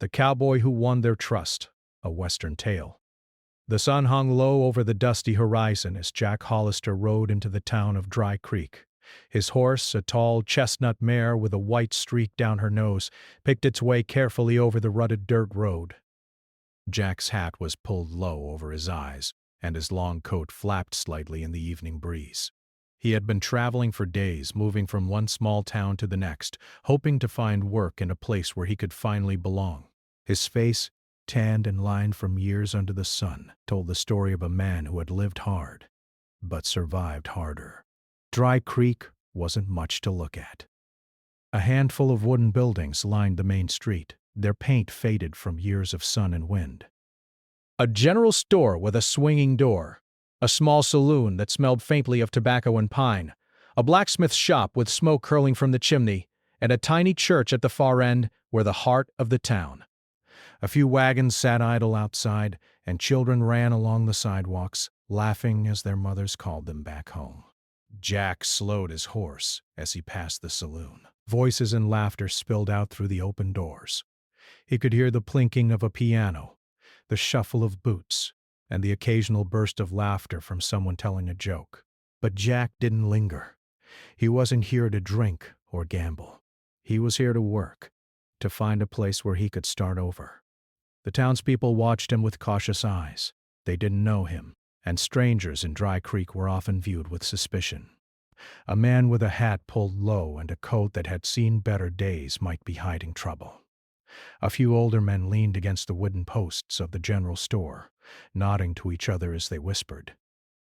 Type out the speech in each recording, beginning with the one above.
The Cowboy Who Won Their Trust, a Western Tale. The sun hung low over the dusty horizon as Jack Hollister rode into the town of Dry Creek. His horse, a tall chestnut mare with a white streak down her nose, picked its way carefully over the rutted dirt road. Jack's hat was pulled low over his eyes, and his long coat flapped slightly in the evening breeze. He had been traveling for days, moving from one small town to the next, hoping to find work in a place where he could finally belong. His face, tanned and lined from years under the sun, told the story of a man who had lived hard, but survived harder. Dry Creek wasn't much to look at. A handful of wooden buildings lined the main street, their paint faded from years of sun and wind. A general store with a swinging door, a small saloon that smelled faintly of tobacco and pine, a blacksmith shop with smoke curling from the chimney, and a tiny church at the far end were the heart of the town. A few wagons sat idle outside, and children ran along the sidewalks, laughing as their mothers called them back home. Jack slowed his horse as he passed the saloon. Voices and laughter spilled out through the open doors. He could hear the plinking of a piano, the shuffle of boots, and the occasional burst of laughter from someone telling a joke. But Jack didn't linger. He wasn't here to drink or gamble. He was here to work, to find a place where he could start over. The townspeople watched him with cautious eyes. They didn't know him, and strangers in Dry Creek were often viewed with suspicion. A man with a hat pulled low and a coat that had seen better days might be hiding trouble. A few older men leaned against the wooden posts of the general store, nodding to each other as they whispered.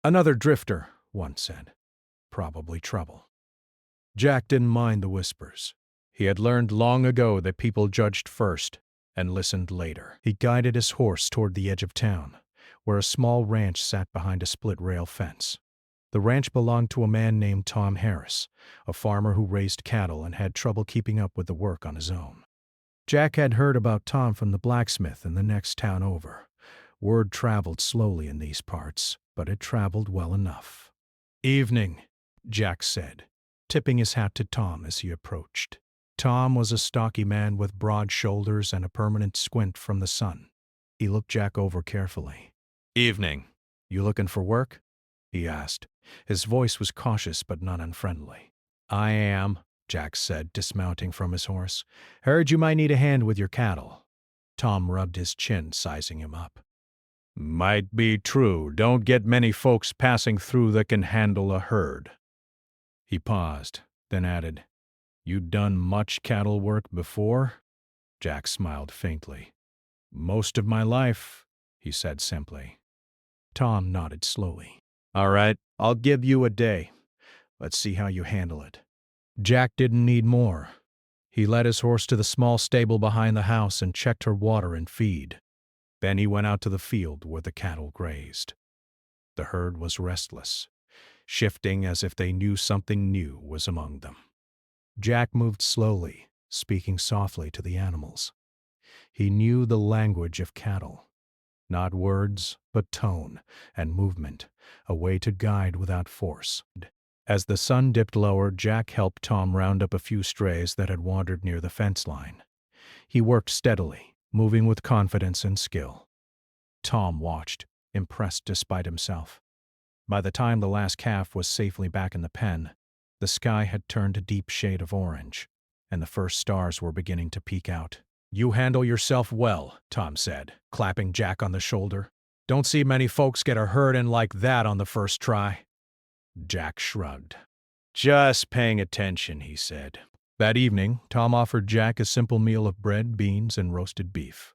"Another drifter," one said. "Probably trouble." Jack didn't mind the whispers. He had learned long ago that people judged first and listened later. He guided his horse toward the edge of town, where a small ranch sat behind a split-rail fence. The ranch belonged to a man named Tom Harris, a farmer who raised cattle and had trouble keeping up with the work on his own. Jack had heard about Tom from the blacksmith in the next town over. Word traveled slowly in these parts, but it traveled well enough. "Evening," Jack said, tipping his hat to Tom as he approached. Tom was a stocky man with broad shoulders and a permanent squint from the sun. He looked Jack over carefully. "Evening. You looking for work?" he asked. His voice was cautious but not unfriendly. "I am," Jack said, dismounting from his horse. "Heard you might need a hand with your cattle." Tom rubbed his chin, sizing him up. "Might be true. Don't get many folks passing through that can handle a herd." He paused, then added, "You done much cattle work before?" Jack smiled faintly. "Most of my life," he said simply. Tom nodded slowly. "All right, I'll give you a day. Let's see how you handle it." Jack didn't need more. He led his horse to the small stable behind the house and checked her water and feed. Then he went out to the field where the cattle grazed. The herd was restless, shifting as if they knew something new was among them. Jack moved slowly, speaking softly to the animals. He knew the language of cattle. Not words, but tone and movement, a way to guide without force. As the sun dipped lower, Jack helped Tom round up a few strays that had wandered near the fence line. He worked steadily, moving with confidence and skill. Tom watched, impressed despite himself. By the time the last calf was safely back in the pen, the sky had turned a deep shade of orange, and the first stars were beginning to peek out. "You handle yourself well," Tom said, clapping Jack on the shoulder. "Don't see many folks get a herd in like that on the first try." Jack shrugged. "Just paying attention," he said. That evening, Tom offered Jack a simple meal of bread, beans, and roasted beef.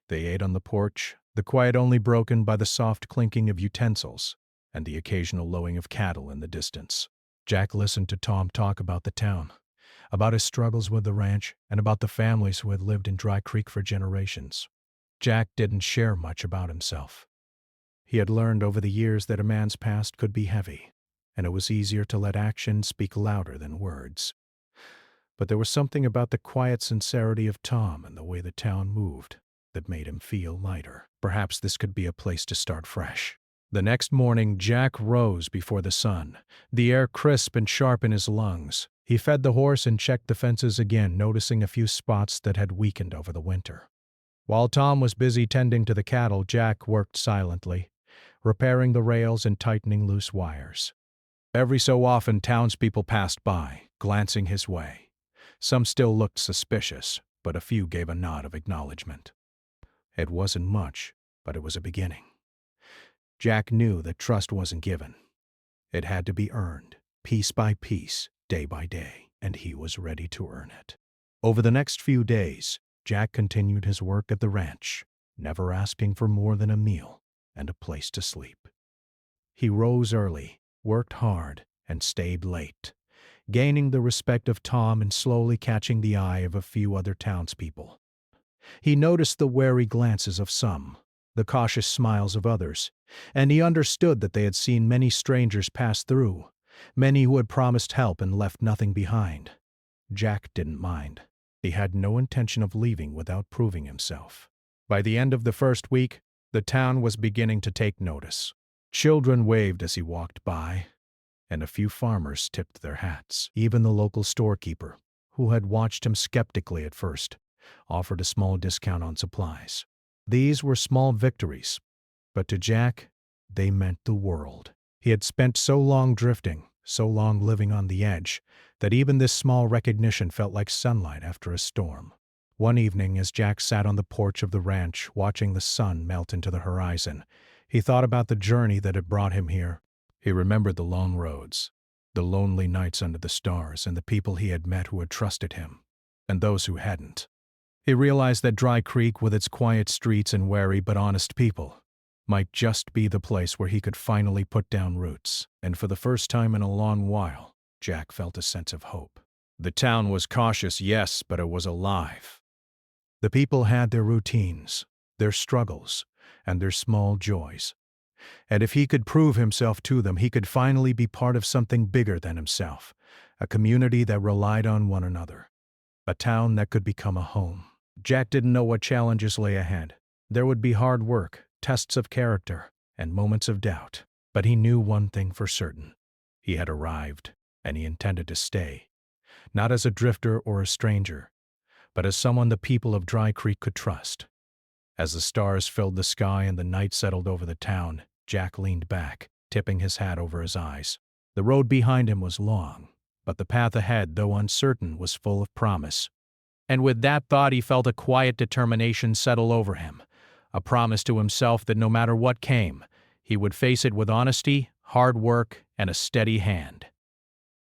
They ate on the porch, the quiet only broken by the soft clinking of utensils and the occasional lowing of cattle in the distance. Jack listened to Tom talk about the town, about his struggles with the ranch, and about the families who had lived in Dry Creek for generations. Jack didn't share much about himself. He had learned over the years that a man's past could be heavy, and it was easier to let action speak louder than words. But there was something about the quiet sincerity of Tom and the way the town moved that made him feel lighter. Perhaps this could be a place to start fresh. The next morning, Jack rose before the sun, the air crisp and sharp in his lungs. He fed the horse and checked the fences again, noticing a few spots that had weakened over the winter. While Tom was busy tending to the cattle, Jack worked silently, repairing the rails and tightening loose wires. Every so often, townspeople passed by, glancing his way. Some still looked suspicious, but a few gave a nod of acknowledgement. It wasn't much, but it was a beginning. Jack knew that trust wasn't given. It had to be earned, piece by piece, day by day, and he was ready to earn it. Over the next few days, Jack continued his work at the ranch, never asking for more than a meal and a place to sleep. He rose early, worked hard, and stayed late, gaining the respect of Tom and slowly catching the eye of a few other townspeople. He noticed the wary glances of some, the cautious smiles of others, and he understood that they had seen many strangers pass through, many who had promised help and left nothing behind. Jack didn't mind. He had no intention of leaving without proving himself. By the end of the first week, the town was beginning to take notice. Children waved as he walked by, and a few farmers tipped their hats. Even the local storekeeper, who had watched him skeptically at first, offered a small discount on supplies. These were small victories, but to Jack, they meant the world. He had spent so long drifting, so long living on the edge, that even this small recognition felt like sunlight after a storm. One evening, as Jack sat on the porch of the ranch, watching the sun melt into the horizon, he thought about the journey that had brought him here. He remembered the long roads, the lonely nights under the stars, and the people he had met who had trusted him, and those who hadn't. He realized that Dry Creek, with its quiet streets and wary but honest people, might just be the place where he could finally put down roots, and for the first time in a long while, Jack felt a sense of hope. The town was cautious, yes, but it was alive. The people had their routines, their struggles, and their small joys. And if he could prove himself to them, he could finally be part of something bigger than himself, a community that relied on one another, a town that could become a home. Jack didn't know what challenges lay ahead. There would be hard work, tests of character, and moments of doubt. But he knew one thing for certain. He had arrived, and he intended to stay. Not as a drifter or a stranger, but as someone the people of Dry Creek could trust. As the stars filled the sky and the night settled over the town, Jack leaned back, tipping his hat over his eyes. The road behind him was long, but the path ahead, though uncertain, was full of promise. And with that thought, he felt a quiet determination settle over him, a promise to himself that no matter what came, he would face it with honesty, hard work, and a steady hand.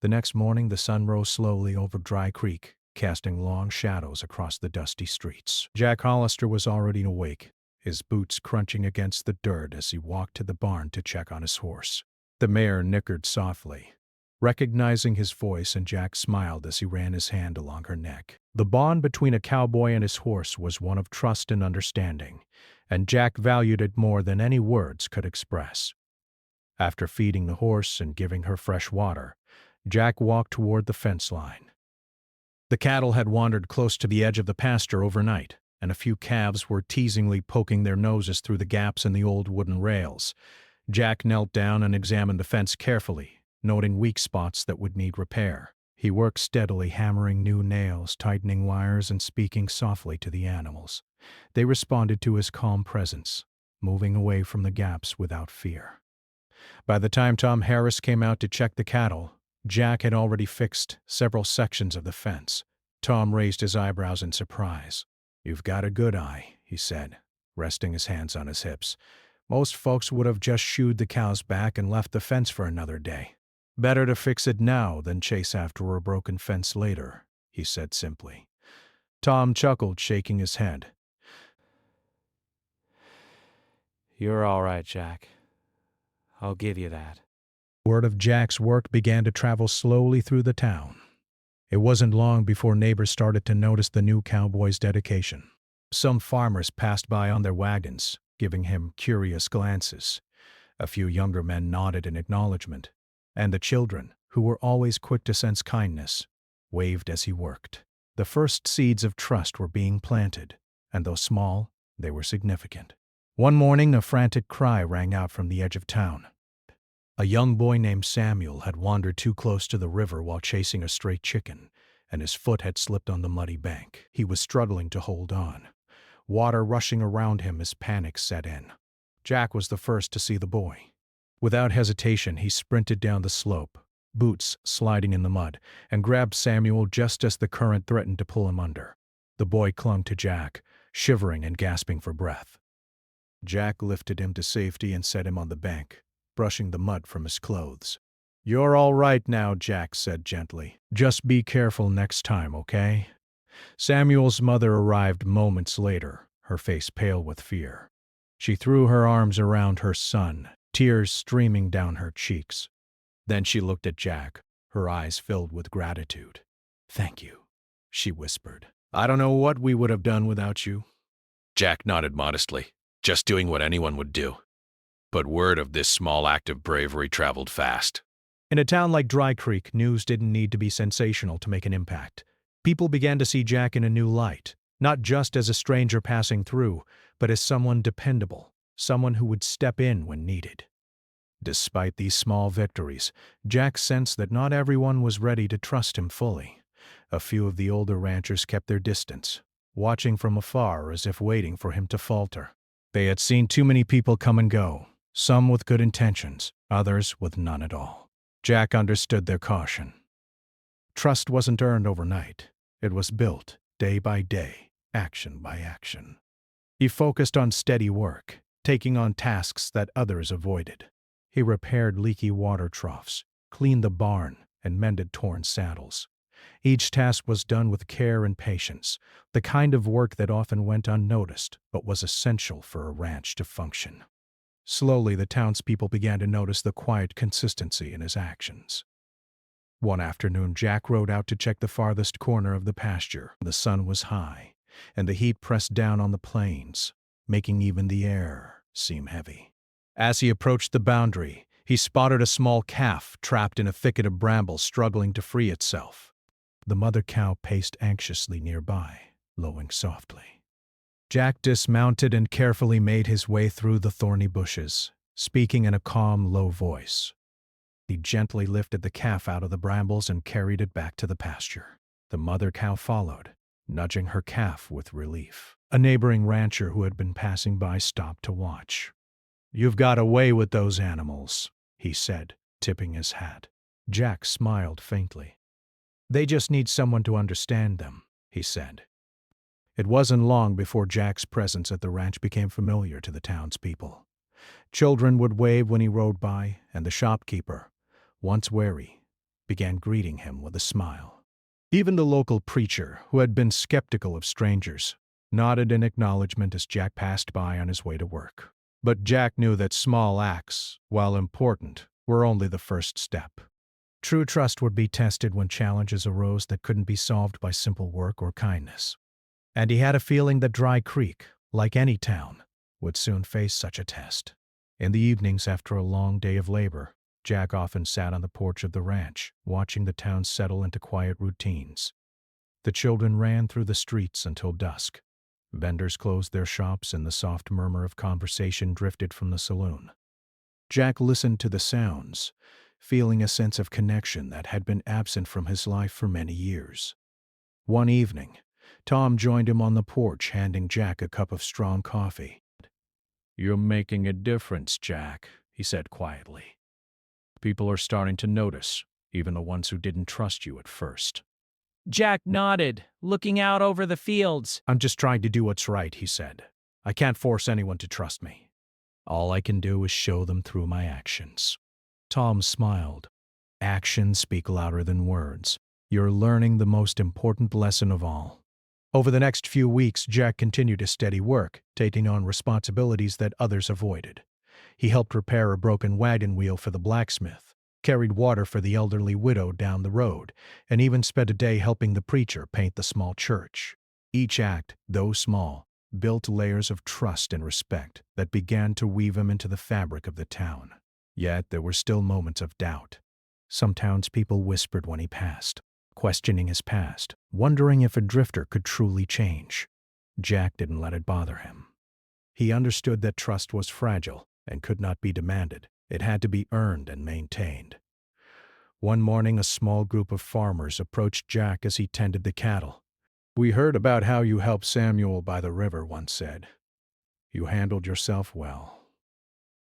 The next morning, the sun rose slowly over Dry Creek, casting long shadows across the dusty streets. Jack Hollister was already awake, his boots crunching against the dirt as he walked to the barn to check on his horse. The mare nickered softly, recognizing his voice, and Jack smiled as he ran his hand along her neck. The bond between a cowboy and his horse was one of trust and understanding, and Jack valued it more than any words could express. After feeding the horse and giving her fresh water, Jack walked toward the fence line. The cattle had wandered close to the edge of the pasture overnight, and a few calves were teasingly poking their noses through the gaps in the old wooden rails. Jack knelt down and examined the fence carefully, noting weak spots that would need repair. He worked steadily, hammering new nails, tightening wires, and speaking softly to the animals. They responded to his calm presence, moving away from the gaps without fear. By the time Tom Harris came out to check the cattle, Jack had already fixed several sections of the fence. Tom raised his eyebrows in surprise. "You've got a good eye," he said, resting his hands on his hips. "Most folks would have just shooed the cows back and left the fence for another day. Better to fix it now than chase after a broken fence later," he said simply. Tom chuckled, shaking his head. "You're all right, Jack. I'll give you that." Word of Jack's work began to travel slowly through the town. It wasn't long before neighbors started to notice the new cowboy's dedication. Some farmers passed by on their wagons, giving him curious glances. A few younger men nodded in acknowledgement, and the children, who were always quick to sense kindness, waved as he worked. The first seeds of trust were being planted, and though small, they were significant. One morning, a frantic cry rang out from the edge of town. A young boy named Samuel had wandered too close to the river while chasing a stray chicken, and his foot had slipped on the muddy bank. He was struggling to hold on, water rushing around him as panic set in. Jack was the first to see the boy. Without hesitation, he sprinted down the slope, boots sliding in the mud, and grabbed Samuel just as the current threatened to pull him under. The boy clung to Jack, shivering and gasping for breath. Jack lifted him to safety and set him on the bank, brushing the mud from his clothes. "You're all right now," Jack said gently. "Just be careful next time, okay?" Samuel's mother arrived moments later, her face pale with fear. She threw her arms around her son, tears streaming down her cheeks. Then she looked at Jack, her eyes filled with gratitude. "Thank you," she whispered. "I don't know what we would have done without you." Jack nodded modestly, just doing what anyone would do. But word of this small act of bravery traveled fast. In a town like Dry Creek, news didn't need to be sensational to make an impact. People began to see Jack in a new light, not just as a stranger passing through, but as someone dependable, someone who would step in when needed. Despite these small victories, Jack sensed that not everyone was ready to trust him fully. A few of the older ranchers kept their distance, watching from afar as if waiting for him to falter. They had seen too many people come and go, some with good intentions, others with none at all. Jack understood their caution. Trust wasn't earned overnight. It was built day by day, action by action. He focused on steady work, taking on tasks that others avoided. He repaired leaky water troughs, cleaned the barn, and mended torn saddles. Each task was done with care and patience, the kind of work that often went unnoticed but was essential for a ranch to function. Slowly, the townspeople began to notice the quiet consistency in his actions. One afternoon, Jack rode out to check the farthest corner of the pasture. The sun was high, and the heat pressed down on the plains, making even the air seem heavy. As he approached the boundary, he spotted a small calf trapped in a thicket of brambles struggling to free itself. The mother cow paced anxiously nearby, lowing softly. Jack dismounted and carefully made his way through the thorny bushes, speaking in a calm, low voice. He gently lifted the calf out of the brambles and carried it back to the pasture. The mother cow followed, nudging her calf with relief. A neighboring rancher who had been passing by stopped to watch. "You've got away with those animals," he said, tipping his hat. Jack smiled faintly. "They just need someone to understand them," he said. It wasn't long before Jack's presence at the ranch became familiar to the townspeople. Children would wave when he rode by, and the shopkeeper, once wary, began greeting him with a smile. Even the local preacher, who had been skeptical of strangers, nodded in acknowledgement as Jack passed by on his way to work. But Jack knew that small acts, while important, were only the first step. True trust would be tested when challenges arose that couldn't be solved by simple work or kindness. And he had a feeling that Dry Creek, like any town, would soon face such a test. In the evenings after a long day of labor, Jack often sat on the porch of the ranch, watching the town settle into quiet routines. The children ran through the streets until dusk. Vendors closed their shops and the soft murmur of conversation drifted from the saloon. Jack listened to the sounds, feeling a sense of connection that had been absent from his life for many years. One evening, Tom joined him on the porch, handing Jack a cup of strong coffee. "You're making a difference, Jack," he said quietly. "People are starting to notice, even the ones who didn't trust you at first." Jack nodded, looking out over the fields. "I'm just trying to do what's right," he said. "I can't force anyone to trust me. All I can do is show them through my actions." Tom smiled. "Actions speak louder than words. You're learning the most important lesson of all." Over the next few weeks, Jack continued his steady work, taking on responsibilities that others avoided. He helped repair a broken wagon wheel for the blacksmith, carried water for the elderly widow down the road, and even spent a day helping the preacher paint the small church. Each act, though small, built layers of trust and respect that began to weave him into the fabric of the town. Yet there were still moments of doubt. Some townspeople whispered when he passed, questioning his past, wondering if a drifter could truly change. Jack didn't let it bother him. He understood that trust was fragile and could not be demanded. It had to be earned and maintained. One morning, a small group of farmers approached Jack as he tended the cattle. "We heard about how you helped Samuel by the river," one said. "You handled yourself well."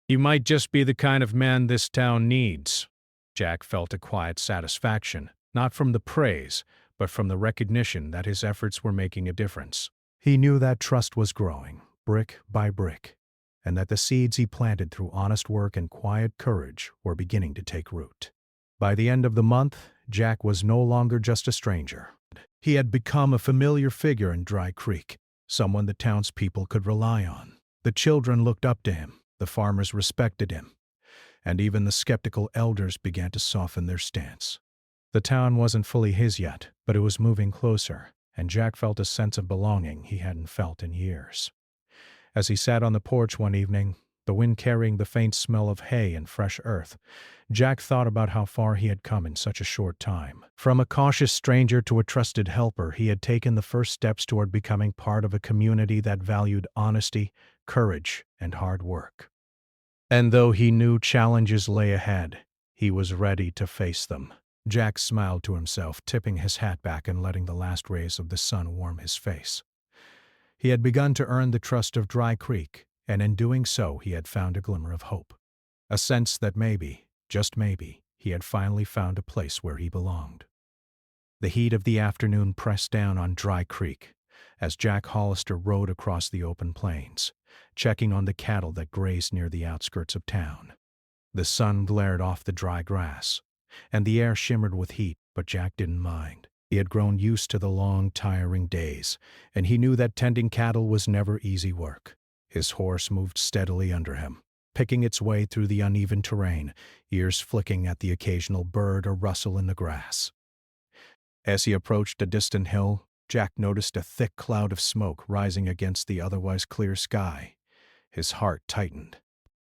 "You might just be the kind of man this town needs." Jack felt a quiet satisfaction, not from the praise, but from the recognition that his efforts were making a difference. He knew that trust was growing, brick by brick, and that the seeds he planted through honest work and quiet courage were beginning to take root. By the end of the month, Jack was no longer just a stranger. He had become a familiar figure in Dry Creek, someone the townspeople could rely on. The children looked up to him, the farmers respected him, and even the skeptical elders began to soften their stance. The town wasn't fully his yet, but it was moving closer, and Jack felt a sense of belonging he hadn't felt in years. As he sat on the porch one evening, the wind carrying the faint smell of hay and fresh earth, Jack thought about how far he had come in such a short time. From a cautious stranger to a trusted helper, he had taken the first steps toward becoming part of a community that valued honesty, courage, and hard work. And though he knew challenges lay ahead, he was ready to face them. Jack smiled to himself, tipping his hat back and letting the last rays of the sun warm his face. He had begun to earn the trust of Dry Creek, and in doing so he had found a glimmer of hope. A sense that maybe, just maybe, he had finally found a place where he belonged. The heat of the afternoon pressed down on Dry Creek as Jack Hollister rode across the open plains, checking on the cattle that grazed near the outskirts of town. The sun glared off the dry grass, and the air shimmered with heat, but Jack didn't mind. He had grown used to the long, tiring days, and he knew that tending cattle was never easy work. His horse moved steadily under him, picking its way through the uneven terrain, ears flicking at the occasional bird or rustle in the grass. As he approached a distant hill, Jack noticed a thick cloud of smoke rising against the otherwise clear sky. His heart tightened.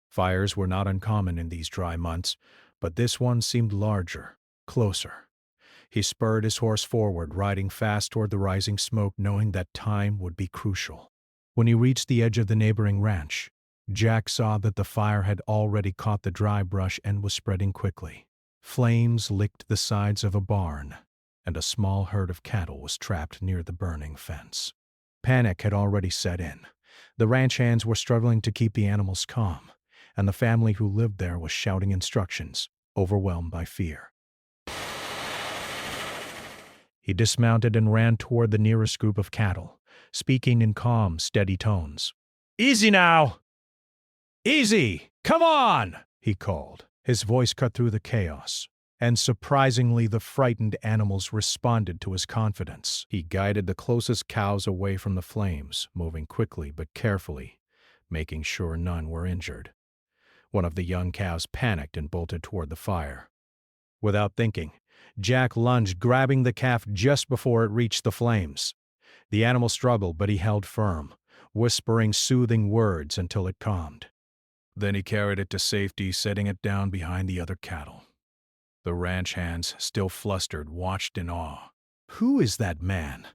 Fires were not uncommon in these dry months, but this one seemed larger, closer. He spurred his horse forward, riding fast toward the rising smoke, knowing that time would be crucial. When he reached the edge of the neighboring ranch, Jack saw that the fire had already caught the dry brush and was spreading quickly. Flames licked the sides of a barn, and a small herd of cattle was trapped near the burning fence. Panic had already set in. The ranch hands were struggling to keep the animals calm, and the family who lived there was shouting instructions, overwhelmed by fear. He dismounted and ran toward the nearest group of cattle, speaking in calm, steady tones. "Easy now! Easy! Come on!" he called. His voice cut through the chaos, and surprisingly the frightened animals responded to his confidence. He guided the closest cows away from the flames, moving quickly but carefully, making sure none were injured. One of the young cows panicked and bolted toward the fire. Without thinking, Jack lunged, grabbing the calf just before it reached the flames. The animal struggled, but he held firm, whispering soothing words until it calmed. Then he carried it to safety, setting it down behind the other cattle. The ranch hands, still flustered, watched in awe. "Who is that man?"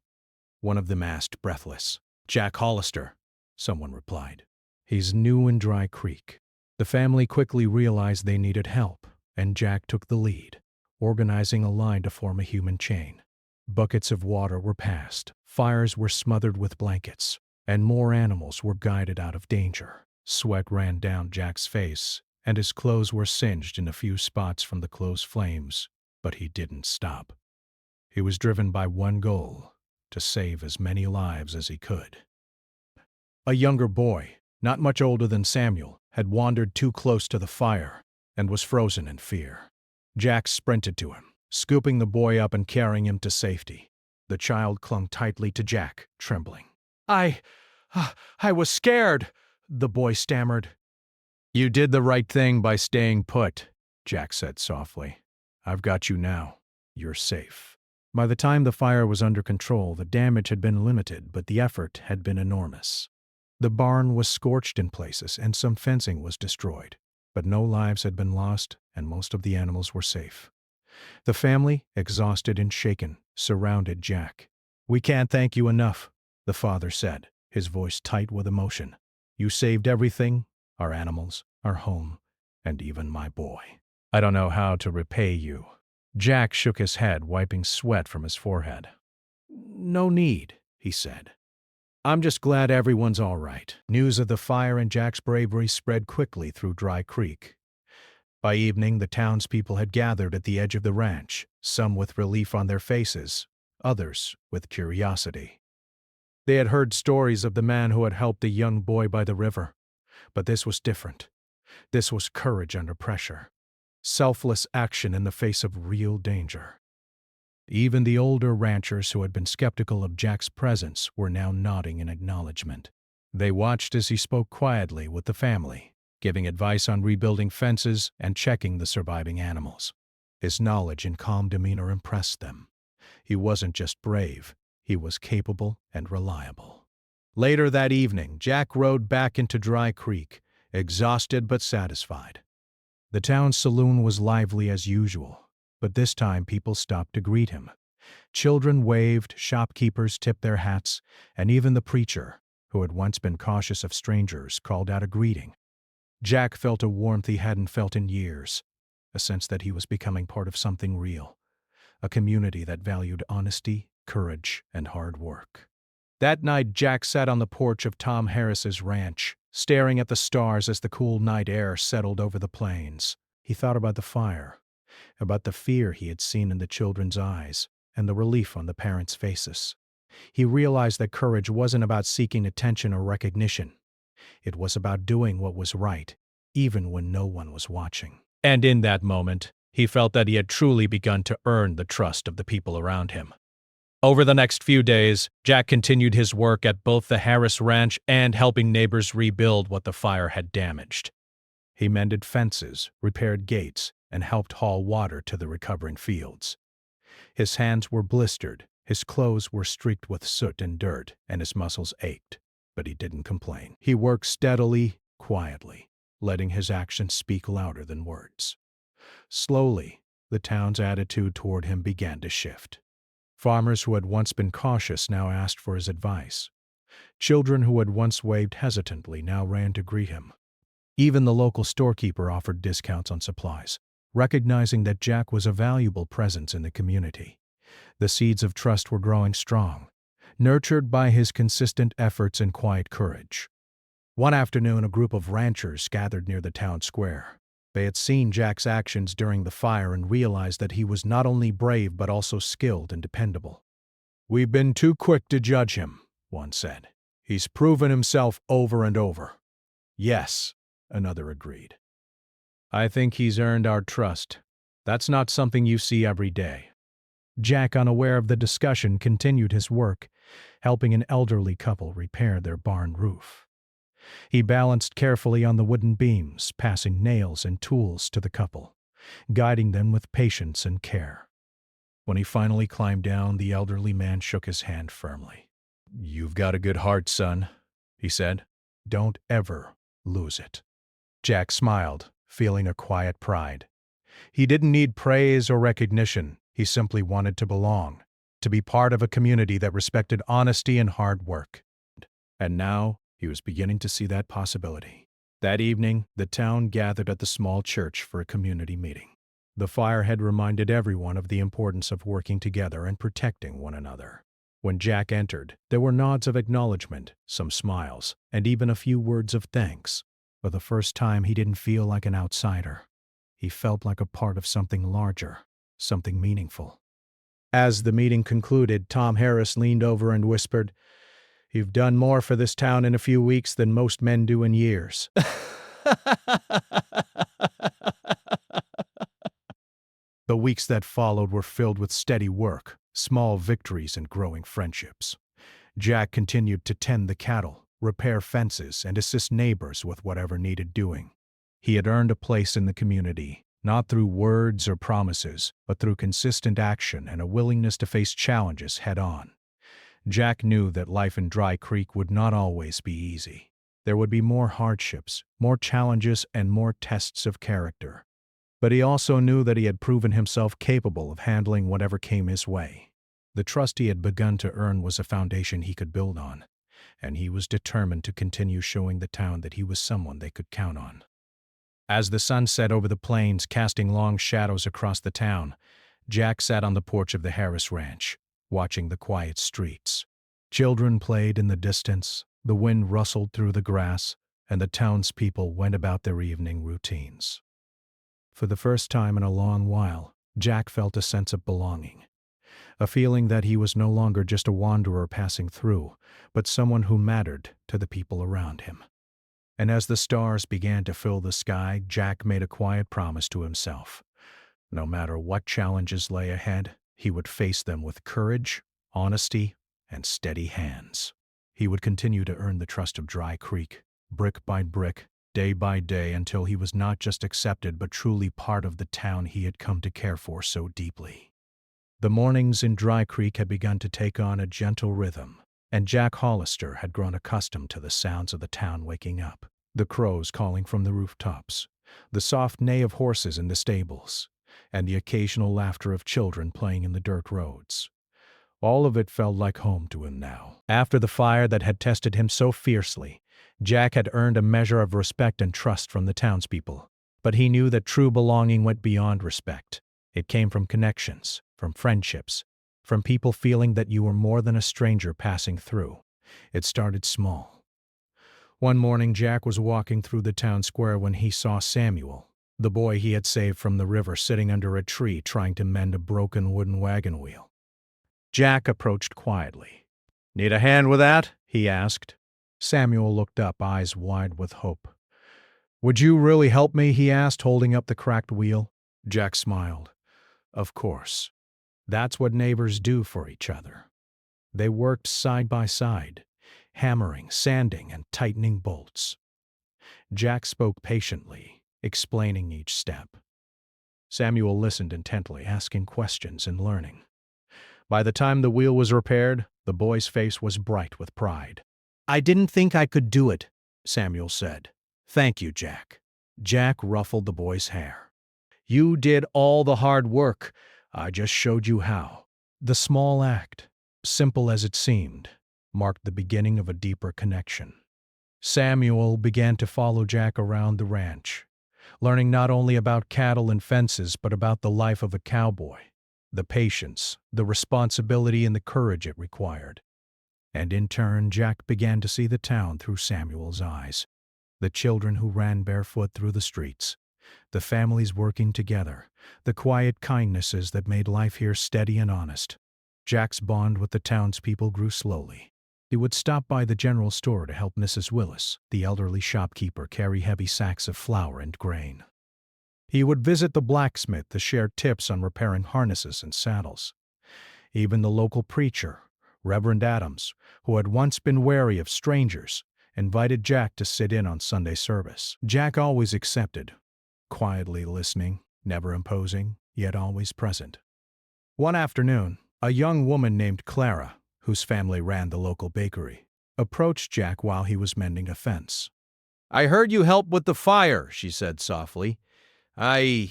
one of them asked, breathless. "Jack Hollister," someone replied. "He's new in Dry Creek." The family quickly realized they needed help, and Jack took the lead, organizing a line to form a human chain. Buckets of water were passed, fires were smothered with blankets, and more animals were guided out of danger. Sweat ran down Jack's face, and his clothes were singed in a few spots from the close flames, but he didn't stop. He was driven by one goal: to save as many lives as he could. A younger boy, not much older than Samuel, had wandered too close to the fire and was frozen in fear. Jack sprinted to him, scooping the boy up and carrying him to safety. The child clung tightly to Jack, trembling. I was scared," the boy stammered. "You did the right thing by staying put," Jack said softly. "I've got you now. You're safe." By the time the fire was under control, the damage had been limited, but the effort had been enormous. The barn was scorched in places, and some fencing was destroyed, but no lives had been lost, and most of the animals were safe. The family, exhausted and shaken, surrounded Jack. "We can't thank you enough," the father said, his voice tight with emotion. "You saved everything, our animals, our home, and even my boy. I don't know how to repay you." Jack shook his head, wiping sweat from his forehead. "No need," he said. "I'm just glad everyone's all right." News of the fire and Jack's bravery spread quickly through Dry Creek. By evening, the townspeople had gathered at the edge of the ranch, some with relief on their faces, others with curiosity. They had heard stories of the man who had helped a young boy by the river, but this was different. This was courage under pressure, selfless action in the face of real danger. Even the older ranchers who had been skeptical of Jack's presence were now nodding in acknowledgement. They watched as he spoke quietly with the family, giving advice on rebuilding fences and checking the surviving animals. His knowledge and calm demeanor impressed them. He wasn't just brave, he was capable and reliable. Later that evening, Jack rode back into Dry Creek, exhausted but satisfied. The town's saloon was lively as usual, but this time people stopped to greet him. Children waved, shopkeepers tipped their hats, and even the preacher, who had once been cautious of strangers, called out a greeting. Jack felt a warmth he hadn't felt in years, a sense that he was becoming part of something real, a community that valued honesty, courage, and hard work. That night, Jack sat on the porch of Tom Harris's ranch, staring at the stars as the cool night air settled over the plains. He thought about the fire, about the fear he had seen in the children's eyes, and the relief on the parents' faces. He realized that courage wasn't about seeking attention or recognition. It was about doing what was right, even when no one was watching. And in that moment, he felt that he had truly begun to earn the trust of the people around him. Over the next few days, Jack continued his work at both the Harris Ranch and helping neighbors rebuild what the fire had damaged. He mended fences, repaired gates, and helped haul water to the recovering fields. His hands were blistered, his clothes were streaked with soot and dirt, and his muscles ached, but he didn't complain. He worked steadily, quietly, letting his actions speak louder than words. Slowly, the town's attitude toward him began to shift. Farmers who had once been cautious now asked for his advice. Children who had once waved hesitantly now ran to greet him. Even the local storekeeper offered discounts on supplies, recognizing that Jack was a valuable presence in the community. The seeds of trust were growing strong, nurtured by his consistent efforts and quiet courage. One afternoon, a group of ranchers gathered near the town square. They had seen Jack's actions during the fire and realized that he was not only brave but also skilled and dependable. "We've been too quick to judge him," one said. "He's proven himself over and over." "Yes," another agreed. "I think he's earned our trust. That's not something you see every day." Jack, unaware of the discussion, continued his work, helping an elderly couple repair their barn roof. He balanced carefully on the wooden beams, passing nails and tools to the couple, guiding them with patience and care. When he finally climbed down, the elderly man shook his hand firmly. "You've got a good heart, son," he said. "Don't ever lose it." Jack smiled, feeling a quiet pride. He didn't need praise or recognition. He simply wanted to belong, to be part of a community that respected honesty and hard work. And now, he was beginning to see that possibility. That evening, the town gathered at the small church for a community meeting. The fire had reminded everyone of the importance of working together and protecting one another. When Jack entered, there were nods of acknowledgement, some smiles, and even a few words of thanks. For the first time, he didn't feel like an outsider. He felt like a part of something larger, something meaningful. As the meeting concluded, Tom Harris leaned over and whispered, "You've done more for this town in a few weeks than most men do in years." The weeks that followed were filled with steady work, small victories, and growing friendships. Jack continued to tend the cattle, repair fences, and assist neighbors with whatever needed doing. He had earned a place in the community, not through words or promises, but through consistent action and a willingness to face challenges head-on. Jack knew that life in Dry Creek would not always be easy. There would be more hardships, more challenges, and more tests of character. But he also knew that he had proven himself capable of handling whatever came his way. The trust he had begun to earn was a foundation he could build on, and he was determined to continue showing the town that he was someone they could count on. As the sun set over the plains, casting long shadows across the town, Jack sat on the porch of the Harris Ranch, watching the quiet streets. Children played in the distance, the wind rustled through the grass, and the townspeople went about their evening routines. For the first time in a long while, Jack felt a sense of belonging, a feeling that he was no longer just a wanderer passing through, but someone who mattered to the people around him. And as the stars began to fill the sky, Jack made a quiet promise to himself. No matter what challenges lay ahead, he would face them with courage, honesty, and steady hands. He would continue to earn the trust of Dry Creek, brick by brick, day by day, until he was not just accepted but truly part of the town he had come to care for so deeply. The mornings in Dry Creek had begun to take on a gentle rhythm, and Jack Hollister had grown accustomed to the sounds of the town waking up, the crows calling from the rooftops, the soft neigh of horses in the stables, and the occasional laughter of children playing in the dirt roads. All of it felt like home to him now. After the fire that had tested him so fiercely, Jack had earned a measure of respect and trust from the townspeople. But he knew that true belonging went beyond respect. It came from connections, from friendships, from people feeling that you were more than a stranger passing through. It started small. One morning, Jack was walking through the town square when he saw Samuel, the boy he had saved from the river, sitting under a tree trying to mend a broken wooden wagon wheel. Jack approached quietly. "Need a hand with that?" he asked. Samuel looked up, eyes wide with hope. "Would you really help me?" he asked, holding up the cracked wheel. Jack smiled. Of course. That's what neighbors do for each other. They worked side by side, hammering, sanding, and tightening bolts. Jack spoke patiently, explaining each step. Samuel listened intently, asking questions and learning. By the time the wheel was repaired, the boy's face was bright with pride. "I didn't think I could do it," Samuel said. "Thank you, Jack." Jack ruffled the boy's hair. "You did all the hard work. I just showed you how." The small act, simple as it seemed, marked the beginning of a deeper connection. Samuel began to follow Jack around the ranch, learning not only about cattle and fences but about the life of a cowboy, the patience, the responsibility, and the courage it required. And in turn, Jack began to see the town through Samuel's eyes. The children who ran barefoot through the streets, the families working together, the quiet kindnesses that made life here steady and honest. Jack's bond with the townspeople grew slowly. He would stop by the general store to help Mrs. Willis, the elderly shopkeeper, carry heavy sacks of flour and grain. He would visit the blacksmith to share tips on repairing harnesses and saddles. Even the local preacher, Reverend Adams, who had once been wary of strangers, invited Jack to sit in on Sunday service. Jack always accepted, quietly listening, never imposing, yet always present. One afternoon, a young woman named Clara, whose family ran the local bakery, approached Jack while he was mending a fence. "I heard you helped with the fire," she said softly. I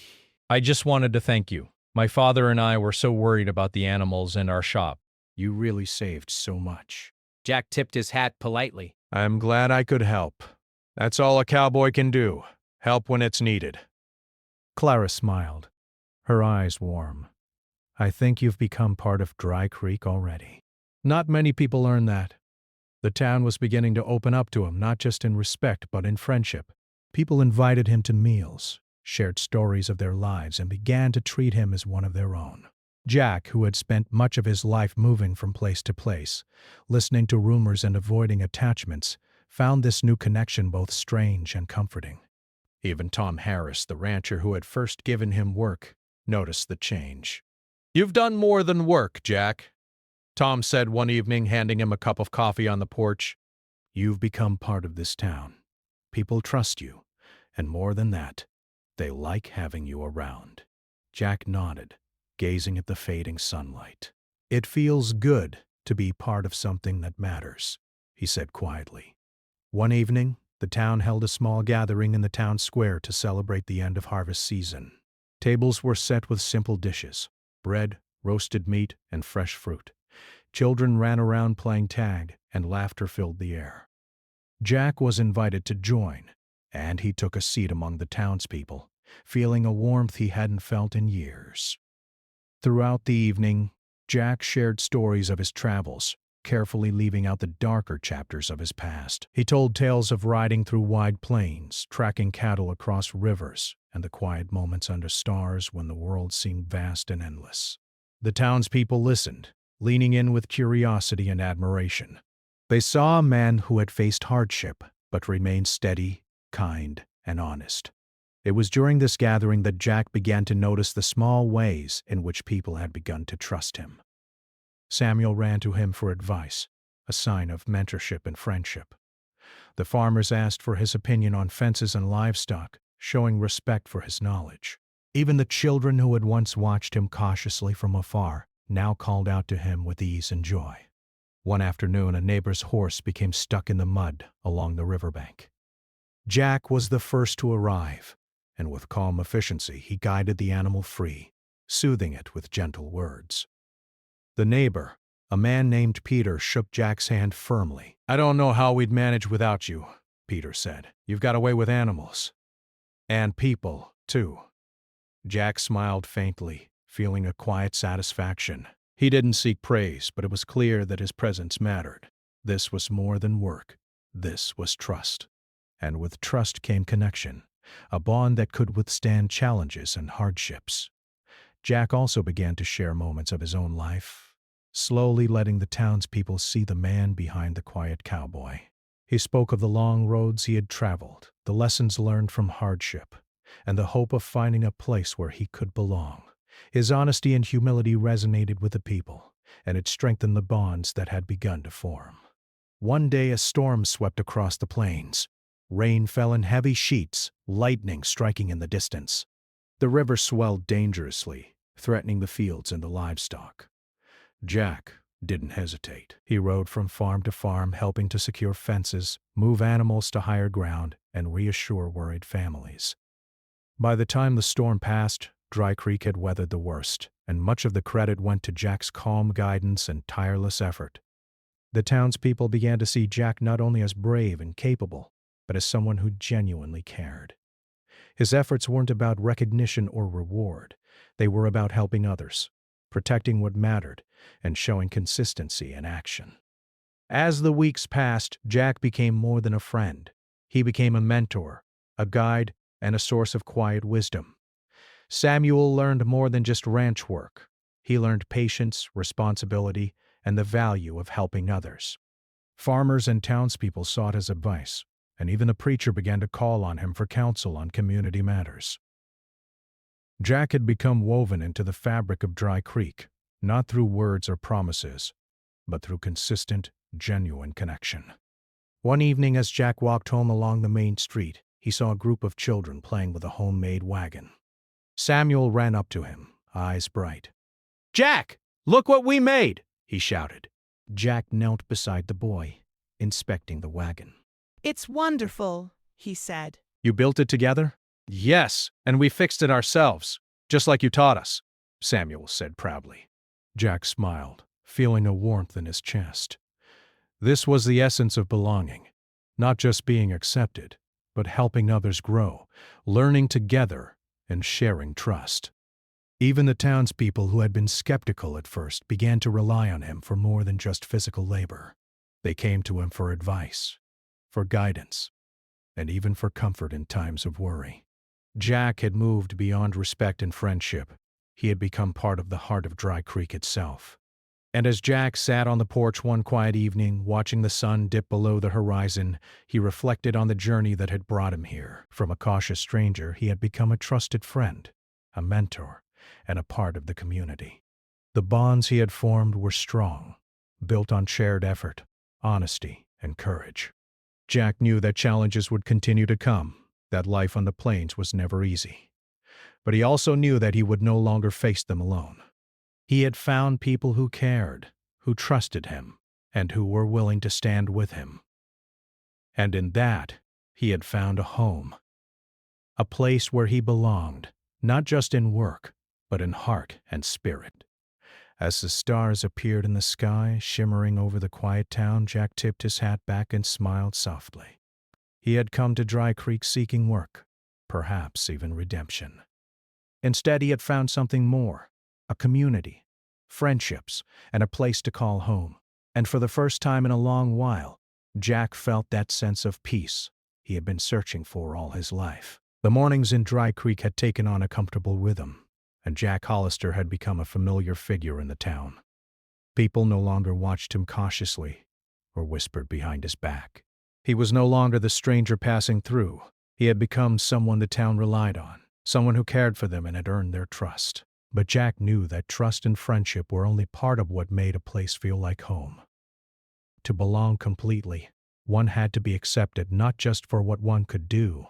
just wanted to thank you. My father and I were so worried about the animals in our shop. You really saved so much." Jack tipped his hat politely. "I'm glad I could help. That's all a cowboy can do, help when it's needed." Clara smiled, her eyes warm. "I think you've become part of Dry Creek already." Not many people learn that. The town was beginning to open up to him, not just in respect but in friendship. People invited him to meals, shared stories of their lives, and began to treat him as one of their own. Jack, who had spent much of his life moving from place to place, listening to rumors and avoiding attachments, found this new connection both strange and comforting. Even Tom Harris, the rancher who had first given him work, noticed the change. "You've done more than work, Jack," Tom said one evening, handing him a cup of coffee on the porch. "You've become part of this town. People trust you, and more than that, they like having you around." Jack nodded, gazing at the fading sunlight. "It feels good to be part of something that matters," he said quietly. One evening, the town held a small gathering in the town square to celebrate the end of harvest season. Tables were set with simple dishes: bread, roasted meat, and fresh fruit. Children ran around playing tag, and laughter filled the air. Jack was invited to join, and he took a seat among the townspeople, feeling a warmth he hadn't felt in years. Throughout the evening, Jack shared stories of his travels, carefully leaving out the darker chapters of his past. He told tales of riding through wide plains, tracking cattle across rivers, and the quiet moments under stars when the world seemed vast and endless. The townspeople listened, leaning in with curiosity and admiration. They saw a man who had faced hardship, but remained steady, kind, and honest. It was during this gathering that Jack began to notice the small ways in which people had begun to trust him. Samuel ran to him for advice, a sign of mentorship and friendship. The farmers asked for his opinion on fences and livestock, showing respect for his knowledge. Even the children who had once watched him cautiously from afar now called out to him with ease and joy. One afternoon, a neighbor's horse became stuck in the mud along the riverbank. Jack was the first to arrive, and with calm efficiency he guided the animal free, soothing it with gentle words. The neighbor, a man named Peter, shook Jack's hand firmly. "I don't know how we'd manage without you," Peter said. "You've got a way with animals. And people, too." Jack smiled faintly, feeling a quiet satisfaction. He didn't seek praise, but it was clear that his presence mattered. This was more than work. This was trust. And with trust came connection, a bond that could withstand challenges and hardships. Jack also began to share moments of his own life, slowly letting the townspeople see the man behind the quiet cowboy. He spoke of the long roads he had traveled, the lessons learned from hardship, and the hope of finding a place where he could belong. His honesty and humility resonated with the people, and it strengthened the bonds that had begun to form. One day a storm swept across the plains. Rain fell in heavy sheets, lightning striking in the distance. The river swelled dangerously, threatening the fields and the livestock. Jack didn't hesitate. He rode from farm to farm, helping to secure fences, move animals to higher ground, and reassure worried families. By the time the storm passed, Dry Creek had weathered the worst, and much of the credit went to Jack's calm guidance and tireless effort. The townspeople began to see Jack not only as brave and capable, but as someone who genuinely cared. His efforts weren't about recognition or reward. They were about helping others, protecting what mattered, and showing consistency in action. As the weeks passed, Jack became more than a friend. He became a mentor, a guide, and a source of quiet wisdom. Samuel learned more than just ranch work. He learned patience, responsibility, and the value of helping others. Farmers and townspeople sought his advice, and even a preacher began to call on him for counsel on community matters. Jack had become woven into the fabric of Dry Creek, not through words or promises, but through consistent, genuine connection. One evening as Jack walked home along the main street, he saw a group of children playing with a homemade wagon. Samuel ran up to him, eyes bright. "Jack, look what we made!" he shouted. Jack knelt beside the boy, inspecting the wagon. "It's wonderful," he said. "You built it together?" "Yes, and we fixed it ourselves, just like you taught us," Samuel said proudly. Jack smiled, feeling a warmth in his chest. This was the essence of belonging, not just being accepted, but helping others grow, learning together, and sharing trust. Even the townspeople who had been skeptical at first began to rely on him for more than just physical labor. They came to him for advice, for guidance, and even for comfort in times of worry. Jack had moved beyond respect and friendship. He had become part of the heart of Dry Creek itself. And as Jack sat on the porch one quiet evening, watching the sun dip below the horizon, he reflected on the journey that had brought him here. From a cautious stranger, he had become a trusted friend, a mentor, and a part of the community. The bonds he had formed were strong, built on shared effort, honesty, and courage. Jack knew that challenges would continue to come, that life on the plains was never easy. But he also knew that he would no longer face them alone. He had found people who cared, who trusted him, and who were willing to stand with him. And in that, he had found a home, a place where he belonged, not just in work, but in heart and spirit. As the stars appeared in the sky, shimmering over the quiet town, Jack tipped his hat back and smiled softly. He had come to Dry Creek seeking work, perhaps even redemption. Instead, he had found something more, a community, friendships, and a place to call home. And for the first time in a long while, Jack felt that sense of peace he had been searching for all his life. The mornings in Dry Creek had taken on a comfortable rhythm, and Jack Hollister had become a familiar figure in the town. People no longer watched him cautiously or whispered behind his back. He was no longer the stranger passing through. He had become someone the town relied on, someone who cared for them and had earned their trust. But Jack knew that trust and friendship were only part of what made a place feel like home. To belong completely, one had to be accepted not just for what one could do,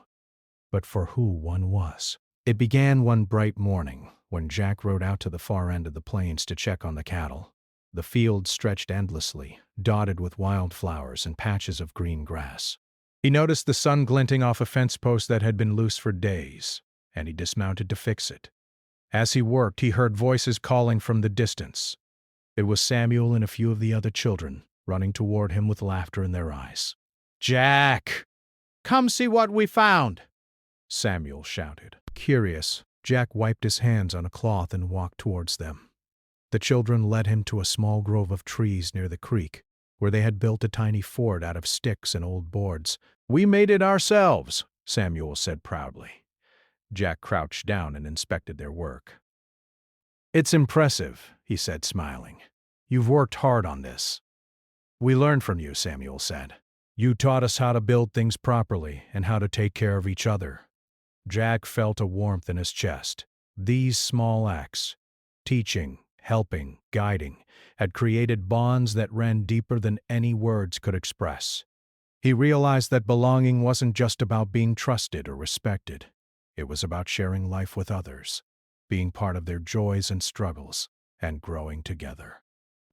but for who one was. It began one bright morning when Jack rode out to the far end of the plains to check on the cattle. The fields stretched endlessly, dotted with wildflowers and patches of green grass. He noticed the sun glinting off a fence post that had been loose for days, and he dismounted to fix it. As he worked, he heard voices calling from the distance. It was Samuel and a few of the other children, running toward him with laughter in their eyes. "Jack! Come see what we found!" Samuel shouted. Curious, Jack wiped his hands on a cloth and walked towards them. The children led him to a small grove of trees near the creek, where they had built a tiny fort out of sticks and old boards. "We made it ourselves," Samuel said proudly. Jack crouched down and inspected their work. "It's impressive," he said, smiling. "You've worked hard on this." "We learned from you," Samuel said. "You taught us how to build things properly and how to take care of each other." Jack felt a warmth in his chest. These small acts, teaching, helping, guiding, had created bonds that ran deeper than any words could express. He realized that belonging wasn't just about being trusted or respected. It was about sharing life with others, being part of their joys and struggles, and growing together.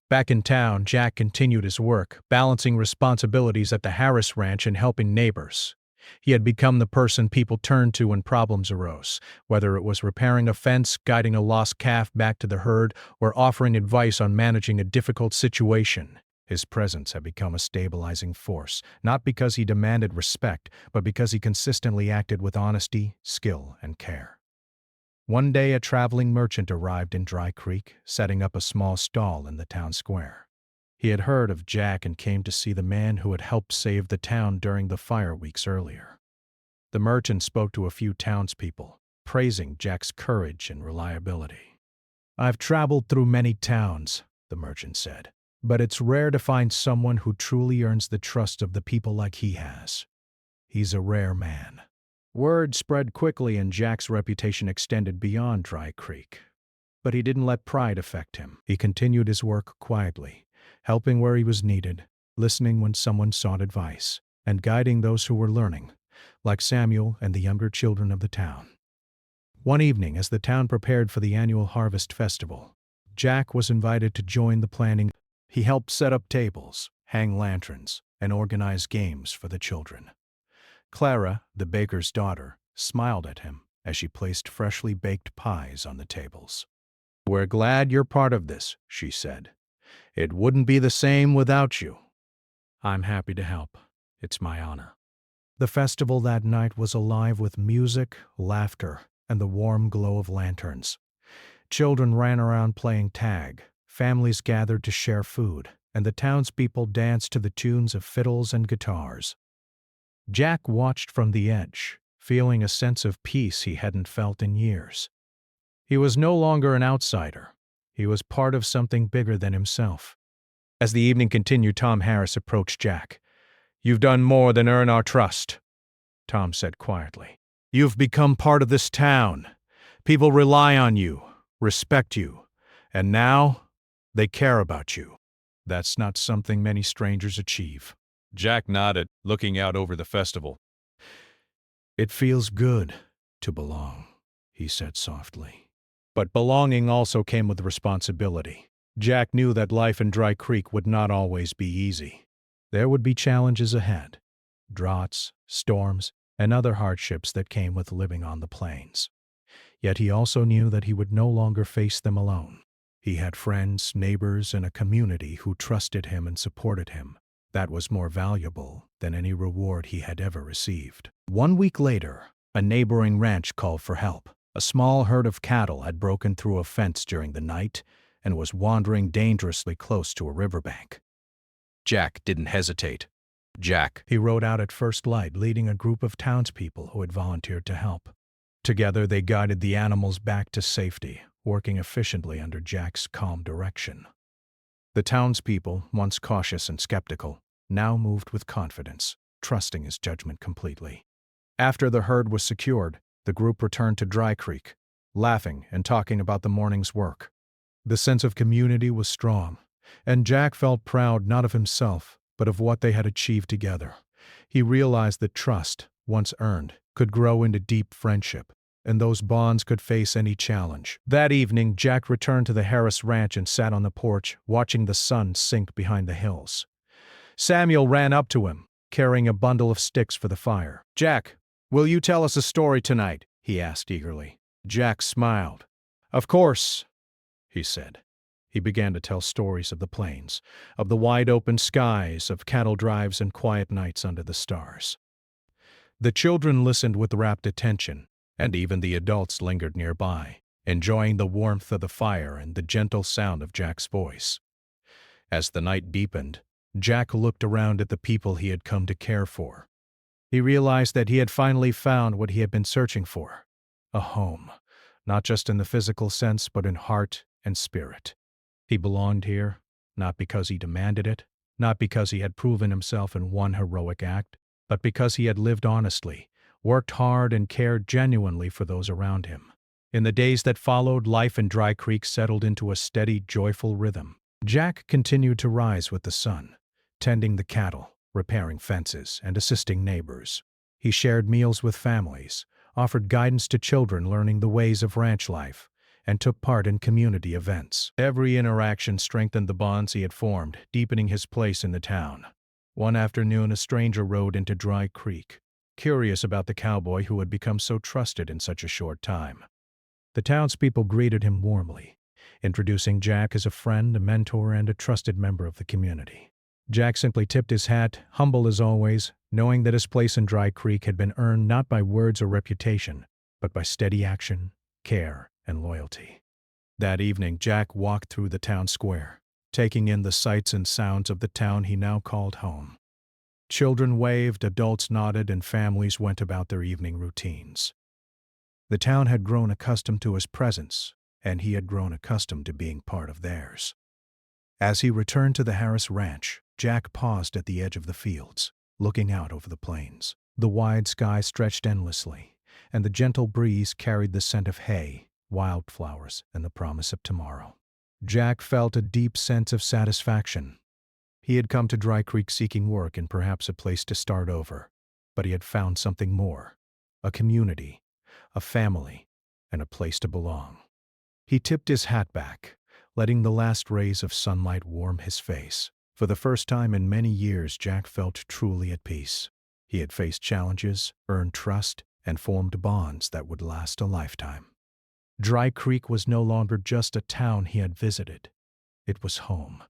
Back in town, Jack continued his work, balancing responsibilities at the Harris Ranch and helping neighbors. He had become the person people turned to when problems arose, whether it was repairing a fence, guiding a lost calf back to the herd, or offering advice on managing a difficult situation. His presence had become a stabilizing force, not because he demanded respect, but because he consistently acted with honesty, skill, and care. One day a traveling merchant arrived in Dry Creek, setting up a small stall in the town square. He had heard of Jack and came to see the man who had helped save the town during the fire weeks earlier. The merchant spoke to a few townspeople, praising Jack's courage and reliability. "I've traveled through many towns," the merchant said, "but it's rare to find someone who truly earns the trust of the people like he has. He's a rare man." Word spread quickly and Jack's reputation extended beyond Dry Creek. But he didn't let pride affect him. He continued his work quietly, helping where he was needed, listening when someone sought advice, and guiding those who were learning, like Samuel and the younger children of the town. One evening, as the town prepared for the annual harvest festival, Jack was invited to join the planning. He helped set up tables, hang lanterns, and organize games for the children. Clara, the baker's daughter, smiled at him as she placed freshly baked pies on the tables. "We're glad you're part of this," she said. "It wouldn't be the same without you." "I'm happy to help. It's my honor." The festival that night was alive with music, laughter, and the warm glow of lanterns. Children ran around playing tag, families gathered to share food, and the townspeople danced to the tunes of fiddles and guitars. Jack watched from the edge, feeling a sense of peace he hadn't felt in years. He was no longer an outsider. He was part of something bigger than himself. As the evening continued, Tom Harris approached Jack. "You've done more than earn our trust," Tom said quietly. "You've become part of this town. People rely on you, respect you, and now they care about you. That's not something many strangers achieve." Jack nodded, looking out over the festival. "It feels good to belong," he said softly. But belonging also came with responsibility. Jack knew that life in Dry Creek would not always be easy. There would be challenges ahead, droughts, storms, and other hardships that came with living on the plains. Yet he also knew that he would no longer face them alone. He had friends, neighbors, and a community who trusted him and supported him. That was more valuable than any reward he had ever received. 1 week later, a neighboring ranch called for help. A small herd of cattle had broken through a fence during the night and was wandering dangerously close to a riverbank. Jack didn't hesitate. Jack, He rode out at first light, leading a group of townspeople who had volunteered to help. Together, they guided the animals back to safety, working efficiently under Jack's calm direction. The townspeople, once cautious and skeptical, now moved with confidence, trusting his judgment completely. After the herd was secured, the group returned to Dry Creek, laughing and talking about the morning's work. The sense of community was strong, and Jack felt proud not of himself, but of what they had achieved together. He realized that trust, once earned, could grow into deep friendship, and those bonds could face any challenge. That evening, Jack returned to the Harris Ranch and sat on the porch, watching the sun sink behind the hills. Samuel ran up to him, carrying a bundle of sticks for the fire. "Jack, will you tell us a story tonight?" he asked eagerly. Jack smiled. "Of course," he said. He began to tell stories of the plains, of the wide-open skies, of cattle drives and quiet nights under the stars. The children listened with rapt attention, and even the adults lingered nearby, enjoying the warmth of the fire and the gentle sound of Jack's voice. As the night deepened, Jack looked around at the people he had come to care for. He realized that he had finally found what he had been searching for: a home, not just in the physical sense, but in heart and spirit. He belonged here, not because he demanded it, not because he had proven himself in one heroic act, but because he had lived honestly, worked hard, and cared genuinely for those around him. In the days that followed, life in Dry Creek settled into a steady, joyful rhythm. Jack continued to rise with the sun, tending the cattle, repairing fences, and assisting neighbors. He shared meals with families, offered guidance to children learning the ways of ranch life, and took part in community events. Every interaction strengthened the bonds he had formed, deepening his place in the town. One afternoon, a stranger rode into Dry Creek, curious about the cowboy who had become so trusted in such a short time. The townspeople greeted him warmly, introducing Jack as a friend, a mentor, and a trusted member of the community. Jack simply tipped his hat, humble as always, knowing that his place in Dry Creek had been earned not by words or reputation, but by steady action, care, and loyalty. That evening, Jack walked through the town square, taking in the sights and sounds of the town he now called home. Children waved, adults nodded, and families went about their evening routines. The town had grown accustomed to his presence, and he had grown accustomed to being part of theirs. As he returned to the Harris Ranch, Jack paused at the edge of the fields, looking out over the plains. The wide sky stretched endlessly, and the gentle breeze carried the scent of hay, wildflowers, and the promise of tomorrow. Jack felt a deep sense of satisfaction. He had come to Dry Creek seeking work and perhaps a place to start over, but he had found something more: a community, a family, and a place to belong. He tipped his hat back, letting the last rays of sunlight warm his face. For the first time in many years, Jack felt truly at peace. He had faced challenges, earned trust, and formed bonds that would last a lifetime. Dry Creek was no longer just a town he had visited. It was home.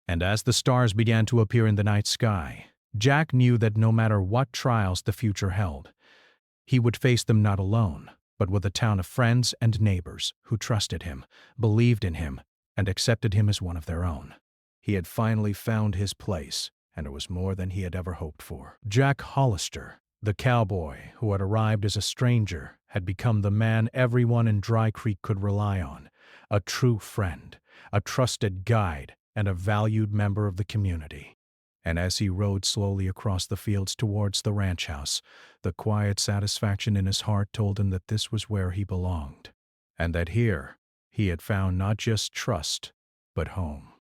And as the stars began to appear in the night sky, Jack knew that no matter what trials the future held, he would face them not alone, but with a town of friends and neighbors who trusted him, believed in him, and accepted him as one of their own. He had finally found his place, and it was more than he had ever hoped for. Jack Hollister, the cowboy who had arrived as a stranger, had become the man everyone in Dry Creek could rely on, a true friend, a trusted guide, and a valued member of the community. And as he rode slowly across the fields towards the ranch house, the quiet satisfaction in his heart told him that this was where he belonged, and that here he had found not just trust, but home.